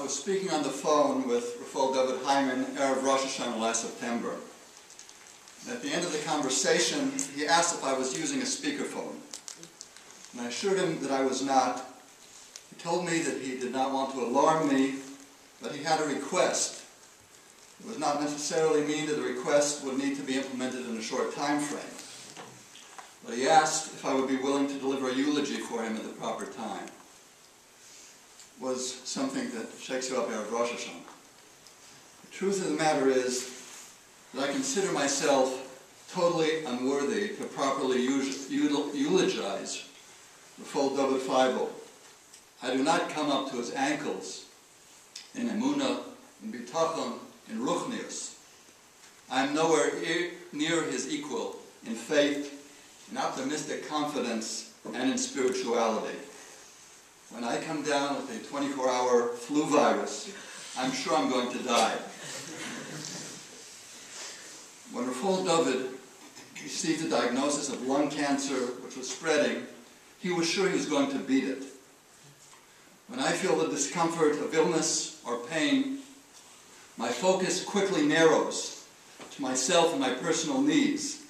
I was speaking on the phone with Rabbi Hyman, Erev Rosh Hashanah last September. And at the end of the conversation, he asked if I was using a speakerphone. And I assured him that I was not. He told me that he did not want to alarm me, but he had a request. It would not necessarily mean that the request would need to be implemented in a short time frame. But he asked if I would be willing to deliver a eulogy for him at the proper time. It was something that shakes you up Erev Rosh Hashanah. The truth of the matter is that I consider myself totally unworthy to properly eulogize the full David Feivel. I do not come up to his ankles in emunah, in bitachon, in ruchnius. I am nowhere near his equal in faith, in optimistic confidence, and in spirituality. When I come down with a 24-hour flu virus, I'm sure I'm going to die. When Rafal David received a diagnosis of lung cancer, which was spreading, he was sure he was going to beat it. When I feel the discomfort of illness or pain, my focus quickly narrows to myself and my personal needs,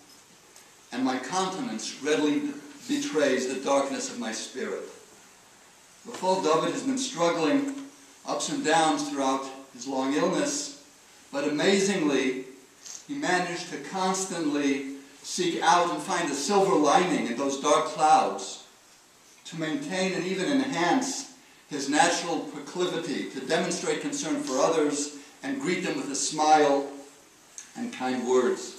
and my countenance readily betrays the darkness of my spirit. Rafal David has been struggling ups and downs throughout his long illness, but amazingly, he managed to constantly seek out and find a silver lining in those dark clouds, to maintain and even enhance his natural proclivity to demonstrate concern for others and greet them with a smile and kind words.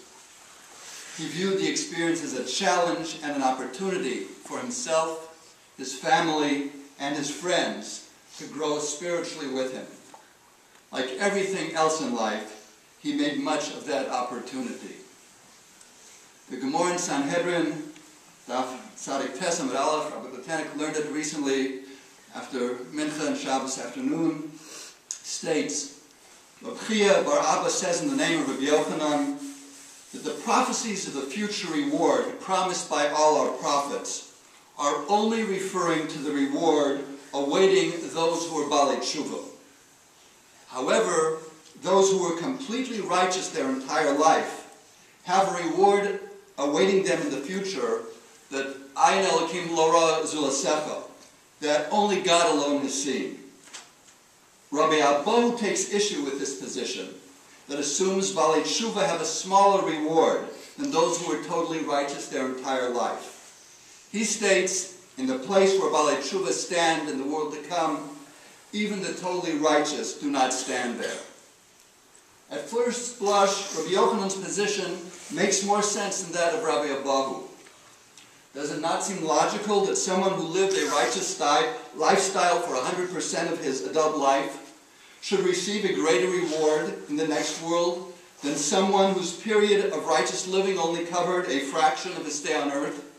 He viewed the experience as a challenge and an opportunity for himself, his family, and his friends to grow spiritually with him. Like everything else in life, he made much of that opportunity. The Gemara in Sanhedrin, Daf Tzadik Tes Amud Aleph, Rabbi Botanik learned it recently after Mincha and Shabbos afternoon, states, Rabbi Bar Abba says in the name of Rabbi Yochanan that the prophecies of the future reward promised by all our prophets are only referring to the reward awaiting those who are Balei Tshuva. However, those who were completely righteous their entire life have a reward awaiting them in the future that Ayin Elokim Lo Ra Zulasecha, that only God alone has seen. Rabbi Abba takes issue with this position that assumes Balei Tshuva have a smaller reward than those who are totally righteous their entire life. He states, in the place where Balei Tshuva stand in the world to come, even the totally righteous do not stand there. At first blush, Rabbi Yochanan's position makes more sense than that of Rabbi Abahu. Does it not seem logical that someone who lived a righteous lifestyle for 100% of his adult life should receive a greater reward in the next world than someone whose period of righteous living only covered a fraction of his stay on earth?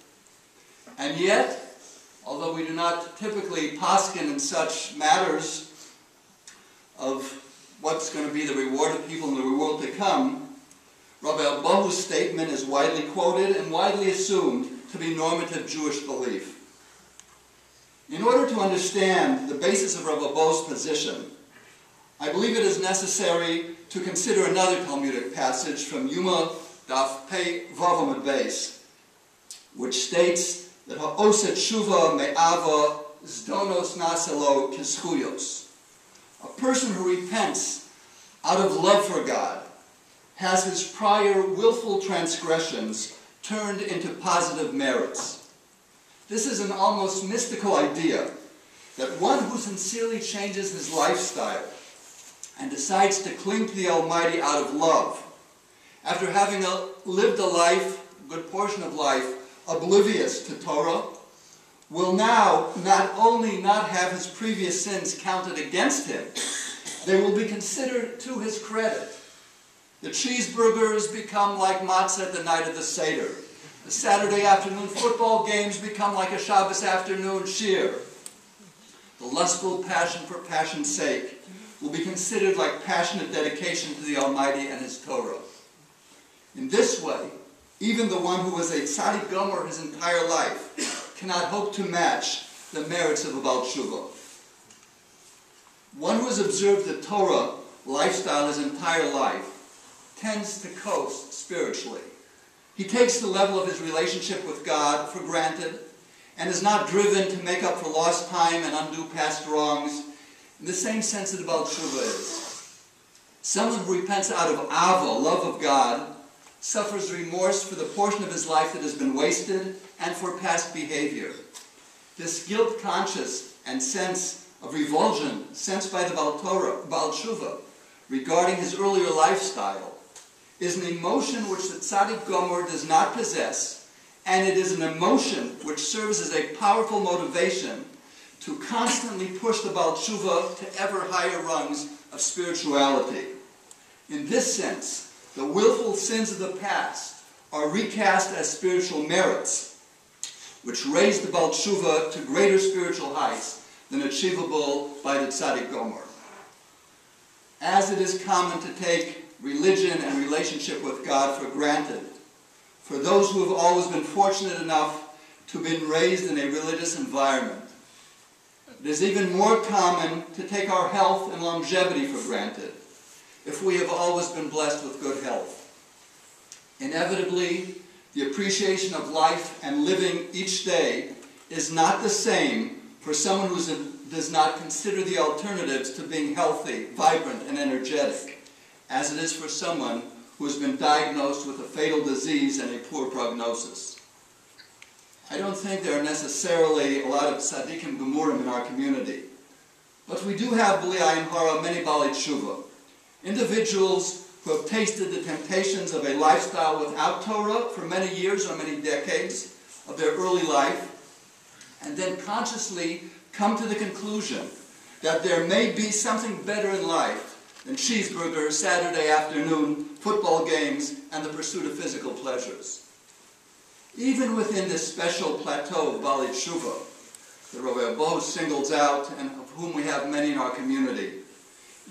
And yet, although we do not typically paskin in such matters of what's going to be the reward of people in the world to come, Rabbi Abahu's statement is widely quoted and widely assumed to be normative Jewish belief. In order to understand the basis of Rabbi Abahu's position, I believe it is necessary to consider another Talmudic passage from Yuma Daf Pei Vav Amud Beis, which states that ha'oset tshuva me'ava zdonos naselo kischuyos. A person who repents out of love for God has his prior willful transgressions turned into positive merits. This is an almost mystical idea that one who sincerely changes his lifestyle and decides to cling to the Almighty out of love, after having lived a life, a good portion of life, oblivious to Torah, will now not only not have his previous sins counted against him, they will be considered to his credit. The cheeseburgers become like matzah at the night of the Seder. The Saturday afternoon football games become like a Shabbos afternoon shir. The lustful passion for passion's sake will be considered like passionate dedication to the Almighty and His Torah. In this way, even the one who was a tzaddik gomer his entire life cannot hope to match the merits of a Baal Tshuva. One who has observed the Torah lifestyle his entire life tends to coast spiritually. He takes the level of his relationship with God for granted and is not driven to make up for lost time and undo past wrongs in the same sense that Baal Tshuva is. Someone who repents out of ava, love of God, suffers remorse for the portion of his life that has been wasted and for past behavior. This guilt-conscious and sense of revulsion sensed by the Baal Tshuva regarding his earlier lifestyle is an emotion which the Tzaddik Gomer does not possess, and it is an emotion which serves as a powerful motivation to constantly push the Baal Tshuva to ever higher rungs of spirituality. In this sense, the willful sins of the past are recast as spiritual merits, which raise the Baal Tshuva to greater spiritual heights than achievable by the Tzaddik Gomer. As it is common to take religion and relationship with God for granted, for those who have always been fortunate enough to have been raised in a religious environment, it is even more common to take our health and longevity for granted if we have always been blessed with good health. Inevitably, the appreciation of life and living each day is not the same for someone who does not consider the alternatives to being healthy, vibrant, and energetic, as it is for someone who has been diagnosed with a fatal disease and a poor prognosis. I don't think there are necessarily a lot of tzaddikim gemurim in our community, but we do have, b'li ayin hara, many balei tshuva, individuals who have tasted the temptations of a lifestyle without Torah for many years or many decades of their early life, and then consciously come to the conclusion that there may be something better in life than cheeseburgers, Saturday afternoon, football games, and the pursuit of physical pleasures. Even within this special plateau of balei tshuva, that Rabbi Bo singles out, and of whom we have many in our community,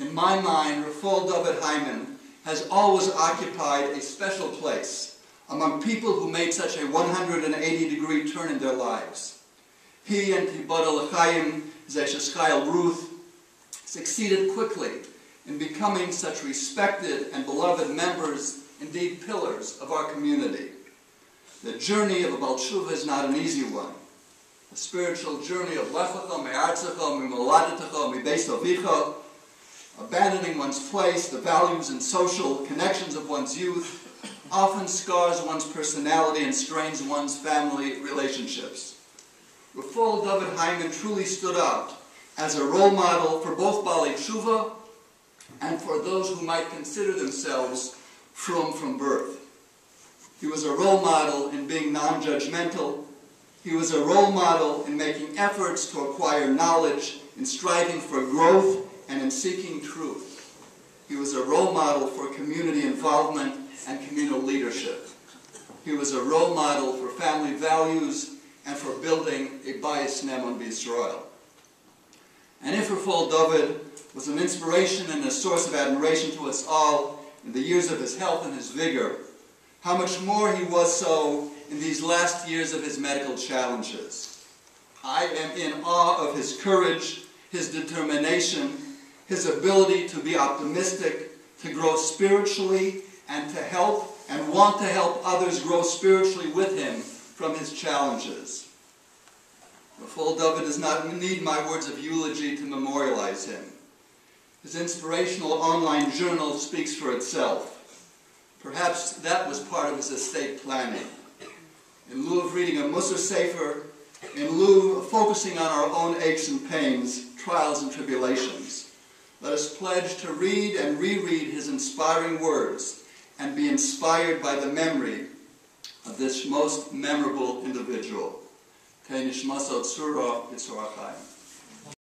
in my mind, Rafal David Hyman has always occupied a special place among people who made such a 180-degree turn in their lives. He and Tibad L'chaim, Zeshes Chayil Ruth, succeeded quickly in becoming such respected and beloved members, indeed pillars, of our community. The journey of a Baal Tshuva is not an easy one. The spiritual journey of Lechacha, Me'artzecha, Me'moladetecha, Me'beis Avicha, abandoning one's place, the values and social connections of one's youth, often scars one's personality and strains one's family relationships. Rafal David Hyman truly stood out as a role model for both balei tshuva and for those who might consider themselves frum from birth. He was a role model in being non-judgmental. He was a role model in making efforts to acquire knowledge, in striving for growth, and in seeking truth. He was a role model for community involvement and communal leadership. He was a role model for family values and for building a bayis ne'eman b'Yisrael. And if Rafal David was an inspiration and a source of admiration to us all in the years of his health and his vigor, how much more he was so in these last years of his medical challenges. I am in awe of his courage, his determination, his ability to be optimistic, to grow spiritually, and to help and want to help others grow spiritually with him from his challenges. Rafal David does not need my words of eulogy to memorialize him. His inspirational online journal speaks for itself. Perhaps that was part of his estate planning. In lieu of reading a Musar Sefer, in lieu of focusing on our own aches and pains, trials and tribulations, let us pledge to read and reread his inspiring words and be inspired by the memory of this most memorable individual. Tei nishmaso tzura b'tzora chaim.